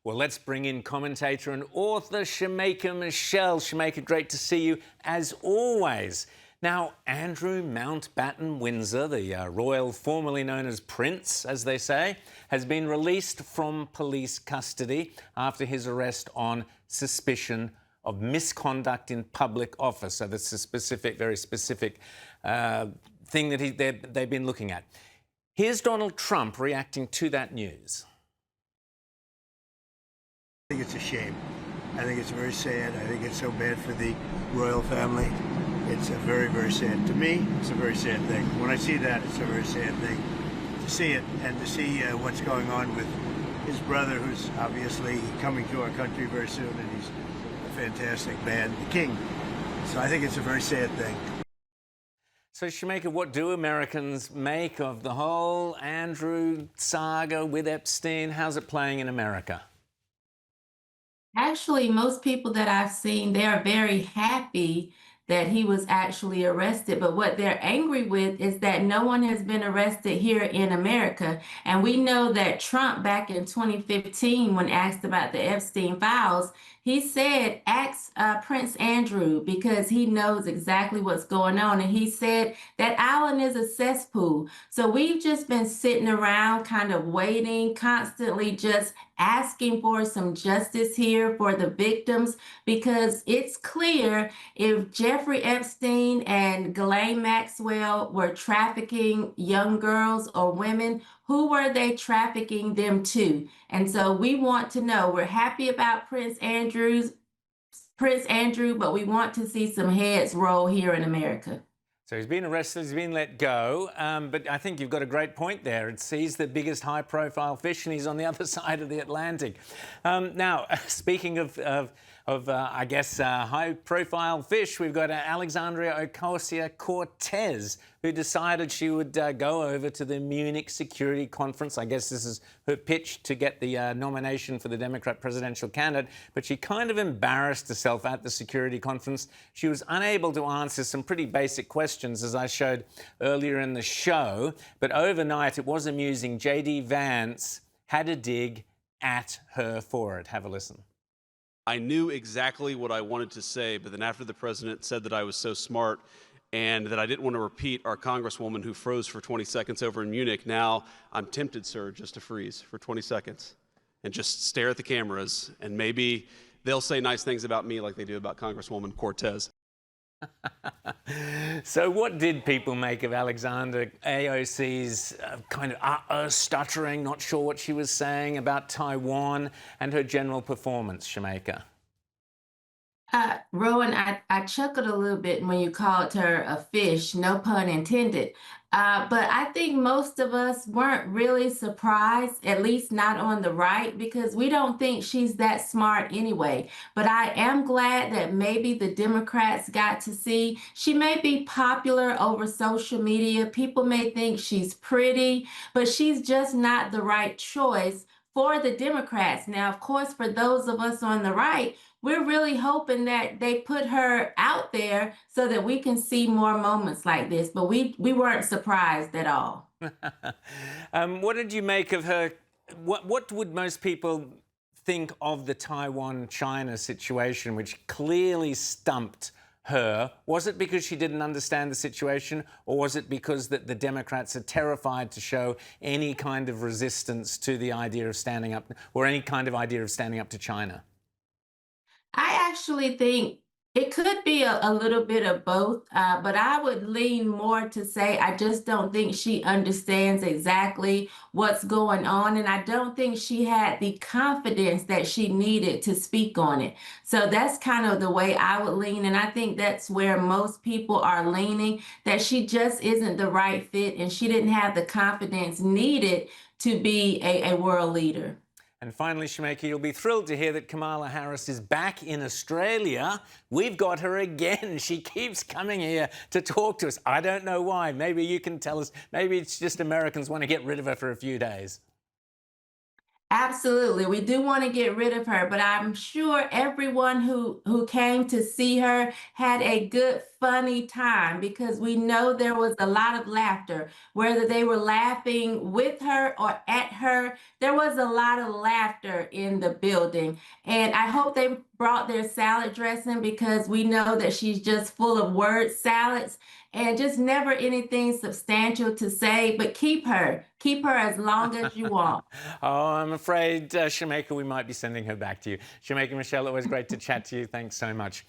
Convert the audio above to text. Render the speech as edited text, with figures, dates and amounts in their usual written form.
Well, let's bring in commentator and author Shemeka Michelle. Shemeka, great to see you as always. Now, Andrew Mountbatten-Windsor, the royal formerly known as Prince, as they say, has been released from police custody after his arrest on suspicion of misconduct in public office. So that's a specific, very specific thing that they've been looking at. Here's Donald Trump reacting to that news. I think it's a shame. I think it's very sad. I think it's so bad for the royal family. It's a very, very sad. To me, it's a very sad thing. When I see that, it's a very sad thing to see it and to see what's going on with his brother, who's obviously coming to our country very soon, and he's a fantastic man, the king. So I think it's a very sad thing. So, Shemeka, what do Americans make of the whole Andrew saga with Epstein? How's it playing in America? Actually, most people that I've seen, they are very happy that he was actually arrested. But what they're angry with is that no one has been arrested here in America. And we know that Trump, back in 2015, when asked about the Epstein files, he said, ask Prince Andrew, because he knows exactly what's going on. And he said that island is a cesspool. So we've just been sitting around kind of waiting, constantly just asking for some justice here for the victims, because it's clear if Jeffrey Epstein and Ghislaine Maxwell were trafficking young girls or women, who were they trafficking them to? And so we want to know. We're happy about Prince Andrew, but we want to see some heads roll here in America. So he's been arrested, he's been let go, but I think you've got a great point there. He's the biggest high-profile fish, and he's on the other side of the Atlantic. Now, speaking of I guess, high-profile fish, we've got Alexandria Ocasio-Cortez, who decided she would go over to the Munich Security Conference. I guess this is her pitch to get the nomination for the Democrat presidential candidate, but she kind of embarrassed herself at the security conference. She was unable to answer some pretty basic questions, as I showed earlier in the show, but overnight it was amusing. J.D. Vance had a dig at her for it. Have a listen. I knew exactly what I wanted to say, but then after the president said that I was so smart and that I didn't want to repeat our congresswoman who froze for 20 seconds over in Munich, now I'm tempted, sir, just to freeze for 20 seconds and just stare at the cameras, and maybe they'll say nice things about me like they do about Congresswoman Cortez. So what did people make of Alexander AOC's kind of stuttering, not sure what she was saying about Taiwan, and her general performance, Shemeka? Rowan, I chuckled a little bit when you called her a fish, no pun intended. But I think most of us weren't really surprised, at least not on the right, because we don't think she's that smart anyway. But I am glad that maybe the Democrats got to see. She may be popular over social media. People may think she's pretty, but she's just not the right choice for the Democrats. Now, of course, for those of us on the right, we're really hoping that they put her out there so that we can see more moments like this. But we weren't surprised at all. What did you make of her? What would most people think of the Taiwan-China situation, which clearly stumped her? Was it because she didn't understand the situation, or was it because that the Democrats are terrified to show any kind of resistance to the idea of standing up, or any kind of idea of standing up to China? I actually think it could be a little bit of both, but I would lean more to say I just don't think she understands exactly what's going on, and I don't think she had the confidence that she needed to speak on it. So that's kind of the way I would lean, and I think that's where most people are leaning, that she just isn't the right fit, and she didn't have the confidence needed to be a world leader. And finally, Shemeka, you'll be thrilled to hear that Kamala Harris is back in Australia. We've got her again. She keeps coming here to talk to us. I don't know why. Maybe you can tell us. Maybe it's just Americans want to get rid of her for a few days. Absolutely. We do want to get rid of her, but I'm sure everyone who came to see her had a good, funny time because we know there was a lot of laughter. Whether they were laughing with her or at her, there was a lot of laughter in the building. And I hope they brought their salad dressing because we know that she's just full of word salads and just never anything substantial to say, but keep her as long as you want. Oh, I'm afraid, Shemeka, we might be sending her back to you. Shemeka Michelle, always great to chat to you. Thanks so much.